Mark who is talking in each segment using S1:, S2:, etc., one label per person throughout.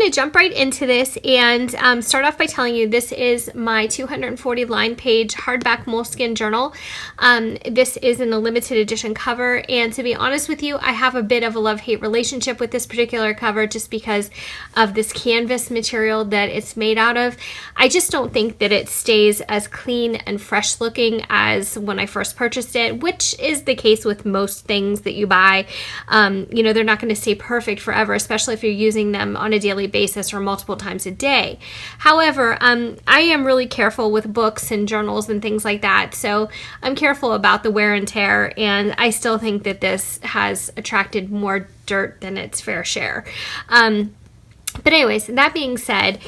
S1: to jump right into this and start off by telling you this is my 240 line page hardback moleskin journal. This is in a limited edition cover, and to be honest with you, I have a bit of a love-hate relationship with this particular cover just because of this canvas material that it's made out of. I just don't think that it stays as clean and fresh looking as when I first purchased it, which is the case with most things that you buy. You know, they're not going to stay perfect forever, especially if you're using them on a daily basis or multiple times a day. However, I am really careful with books and journals and things like that, so I'm careful about the wear and tear, and I still think that this has attracted more dirt than its fair share. But anyways, that being said,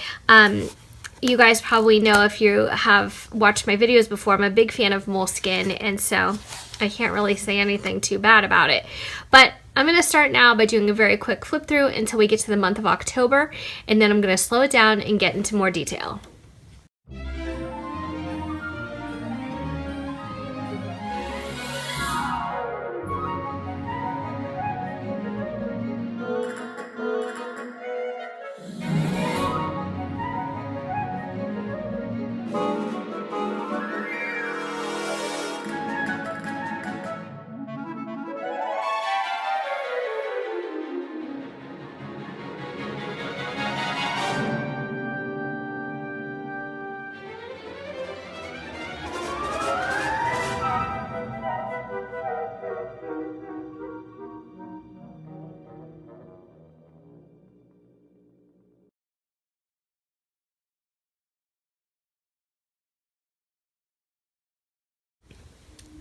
S1: you guys probably know, if you have watched my videos before, I'm a big fan of moleskin, and so I can't really say anything too bad about it. But I'm going to start now by doing a very quick flip through until we get to the month of October, and then I'm going to slow it down and get into more detail.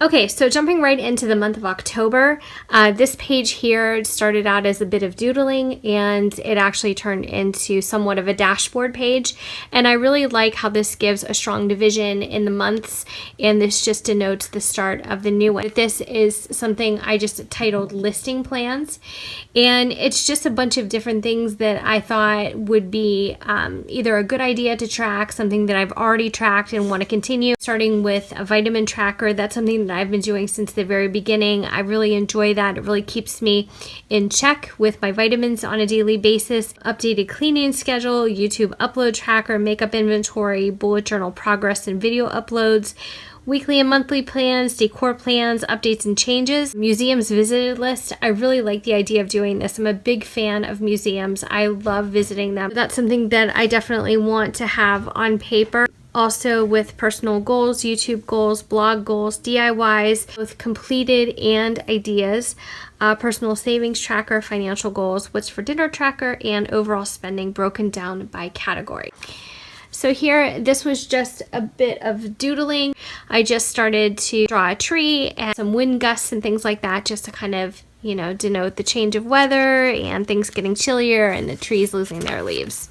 S1: Okay, so jumping right into the month of October, this page here started out as a bit of doodling, and it actually turned into somewhat of a dashboard page. And I really like how this gives a strong division in the months, and this just denotes the start of the new one. This is something I just titled Listing Plans, and it's just a bunch of different things that I thought would be either a good idea to track, something that I've already tracked and want to continue. Starting with a vitamin tracker, that's something that I've been doing since the very beginning. I really enjoy that. It really keeps me in check with my vitamins on a daily basis. Updated cleaning schedule, YouTube upload tracker, makeup inventory, bullet journal progress and video uploads, weekly and monthly plans, decor plans, updates and changes, museums visited list. I really like the idea of doing this. I'm a big fan of museums. I love visiting them. That's something that I definitely want to have on paper. Also with personal goals, YouTube goals, blog goals, DIYs, both completed and ideas, personal savings tracker, financial goals, what's for dinner tracker, and overall spending broken down by category. So here, this was just a bit of doodling. I just started to draw a tree and some wind gusts and things like that, just to kind of, you know, denote the change of weather and things getting chillier and the trees losing their leaves.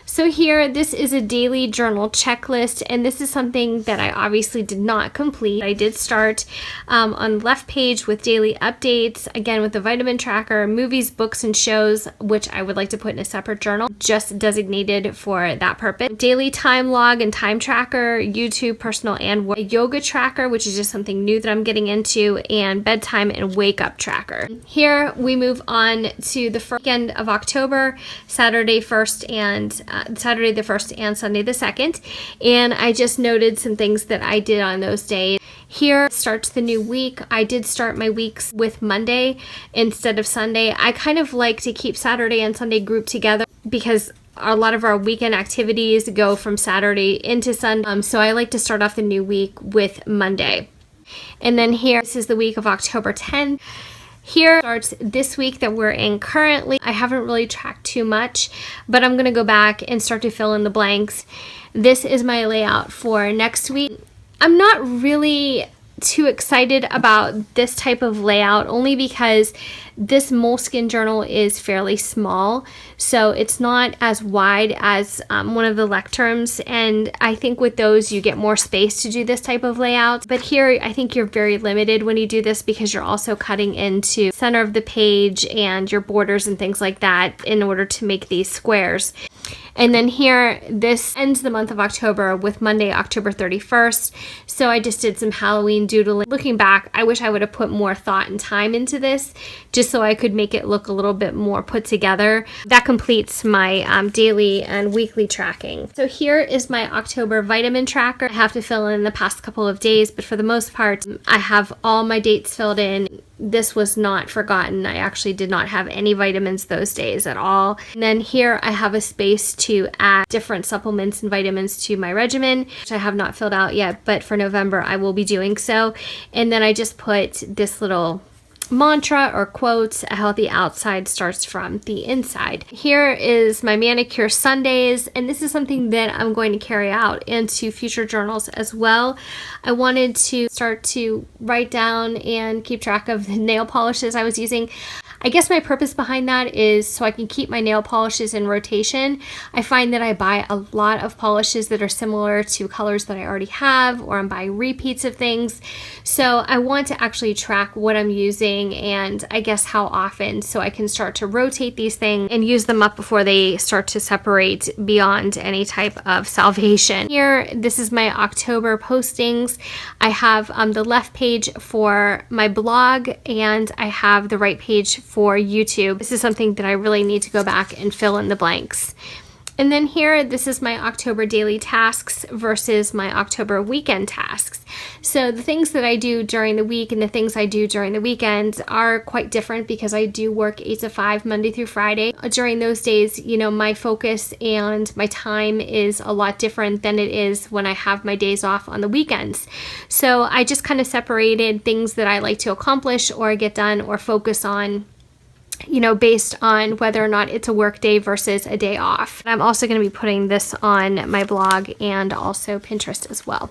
S1: So here, this is a daily journal checklist, and this is something that I obviously did not complete. I did start on the left page with daily updates, again with the vitamin tracker, movies, books, and shows, which I would like to put in a separate journal, just designated for that purpose. Daily time log and time tracker, YouTube, personal, and work. A yoga tracker, which is just something new that I'm getting into, and bedtime and wake up tracker. Here, we move on to the first weekend of October, Saturday 1st and Saturday the 1st and Sunday the 2nd, and I just noted some things that I did on those days. Here starts the new week. I did start my weeks with Monday instead of Sunday. I kind of like to keep Saturday and Sunday grouped together because a lot of our weekend activities go from Saturday into Sunday, so I like to start off the new week with Monday. And then here, this is the week of October 10th. Here starts this week that we're in currently. I haven't really tracked too much, but I'm going to go back and start to fill in the blanks. This is my layout for next week. I'm not really too excited about this type of layout, only because this moleskin journal is fairly small, so it's not as wide as one of the lecterns, and I think with those you get more space to do this type of layout. But here I think you're very limited when you do this because you're also cutting into the center of the page and your borders and things like that in order to make these squares. And then here, this ends the month of October with Monday, October 31st. So I just did some Halloween doodling. Looking back, I wish I would have put more thought and time into this just so I could make it look a little bit more put together. That completes my daily and weekly tracking. So here is my October vitamin tracker. I have to fill in the past couple of days, but for the most part, I have all my dates filled in. This was not forgotten. I actually did not have any vitamins those days at all. And then here I have a space to add different supplements and vitamins to my regimen, which I have not filled out yet, but for November I will be doing so. And then I just put this little mantra or quote: a healthy outside starts from the inside. Here is my manicure Sundays, and this is something that I'm going to carry out into future journals as well. I wanted to start to write down and keep track of the nail polishes I was using. I guess my purpose behind that is so I can keep my nail polishes in rotation. I find that I buy a lot of polishes that are similar to colors that I already have, or I'm buying repeats of things. So I want to actually track what I'm using and I guess how often, so I can start to rotate these things and use them up before they start to separate beyond any type of salvation. Here, this is my October postings. I have the left page for my blog and I have the right page for YouTube. This is something that I really need to go back and fill in the blanks. And then here, this is my October daily tasks versus my October weekend tasks. So the things that I do during the week and the things I do during the weekend are quite different because I do work 8 to 5 Monday through Friday. During those days, you know, my focus and my time is a lot different than it is when I have my days off on the weekends. So I just kind of separated things that I like to accomplish or get done or focus on, you know, based on whether or not it's a work day versus a day off. I'm also going to be putting this on my blog and also Pinterest as well.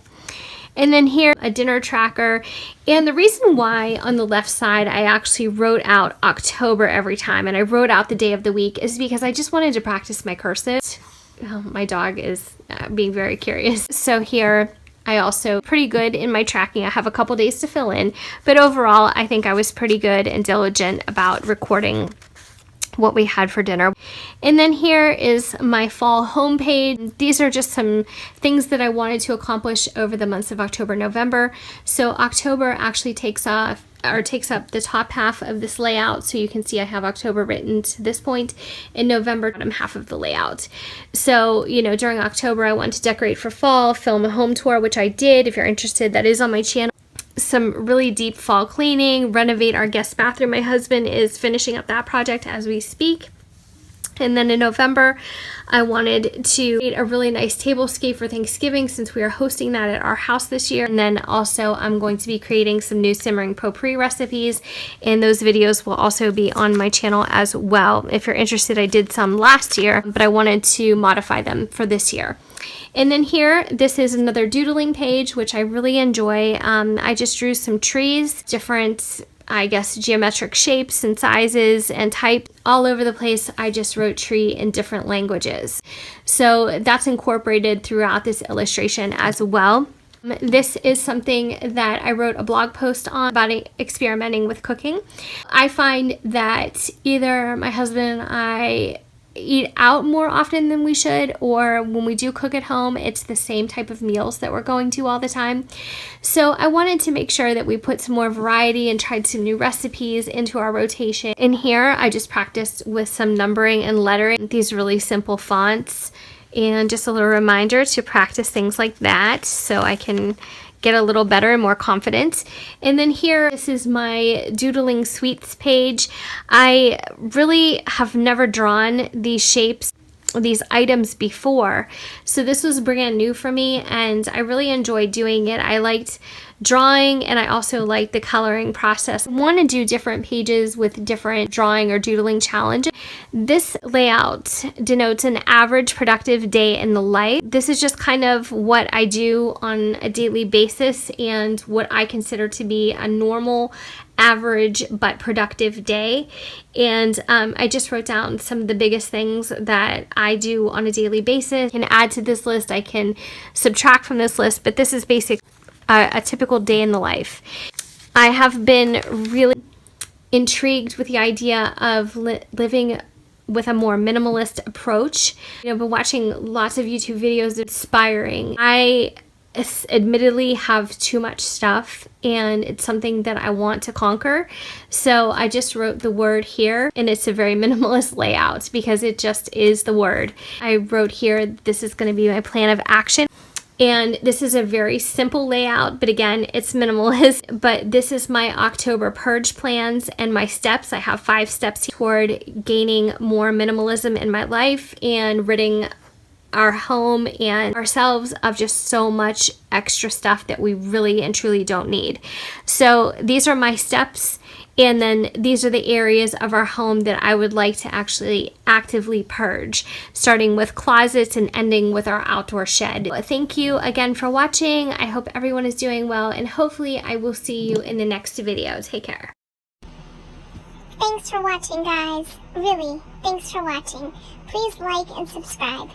S1: And then here, a dinner tracker. And the reason why on the left side I actually wrote out October every time and I wrote out the day of the week is because I just wanted to practice my cursive. Oh, my dog is being very curious. So here, I also pretty good in my tracking. I have a couple days to fill in, but overall I think I was pretty good and diligent about recording what we had for dinner. And then here is my fall homepage. These are just some things that I wanted to accomplish over the months of October, November. So October actually takes up the top half of this layout. So you can see I have October written to this point. In November, bottom half of the layout. So, you know, during October, I want to decorate for fall, film a home tour, which I did. If you're interested, that is on my channel. Some really deep fall cleaning, renovate our guest bathroom. My husband is finishing up that project as we speak. And then in November, I wanted to create a really nice tablescape for Thanksgiving since we are hosting that at our house this year. And then also I'm going to be creating some new simmering potpourri recipes, and those videos will also be on my channel as well. If you're interested, I did some last year, but I wanted to modify them for this year. And then here, this is another doodling page, which I really enjoy. I just drew some trees, different, I guess, geometric shapes and sizes and type all over the place. I just wrote tree in different languages. So that's incorporated throughout this illustration as well. This is something that I wrote a blog post on about experimenting with cooking. I find that either my husband and I eat out more often than we should, or when we do cook at home, it's the same type of meals that we're going to all the time. So I wanted to make sure that we put some more variety and tried some new recipes into our rotation. In here, I just practiced with some numbering and lettering, these really simple fonts, and just a little reminder to practice things like that so I can get a little better and more confident. And then here, this is my doodling sweets page. I really have never drawn these shapes, these items before, so this was brand new for me and I really enjoyed doing it. I liked drawing and I also liked the coloring process. I want to do different pages with different drawing or doodling challenges. This layout denotes an average productive day in the life. This is just kind of what I do on a daily basis and what I consider to be a normal, average but productive day. And I just wrote down some of the biggest things that I do on a daily basis. I can add to this list, I can subtract from this list, but this is basically a typical day in the life. I have been really intrigued with the idea of living with a more minimalist approach. You know, I've been watching lots of YouTube videos, inspiring. I admittedly have too much stuff, and it's something that I want to conquer. So I just wrote the word here, and it's a very minimalist layout because it just is the word. I wrote here, this is going to be my plan of action. And this is a very simple layout, but again, it's minimalist. But this is my October purge plans and my steps. I have 5 steps toward gaining more minimalism in my life and ridding our home and ourselves of just so much extra stuff that we really and truly don't need. So these are my steps, and then these are the areas of our home that I would like to actually actively purge, starting with closets and ending with our outdoor shed. Thank you again for watching. I hope everyone is doing well, and hopefully I will see you in the next video. Take care.
S2: Thanks for watching, guys. Really, thanks for watching. Please like and subscribe.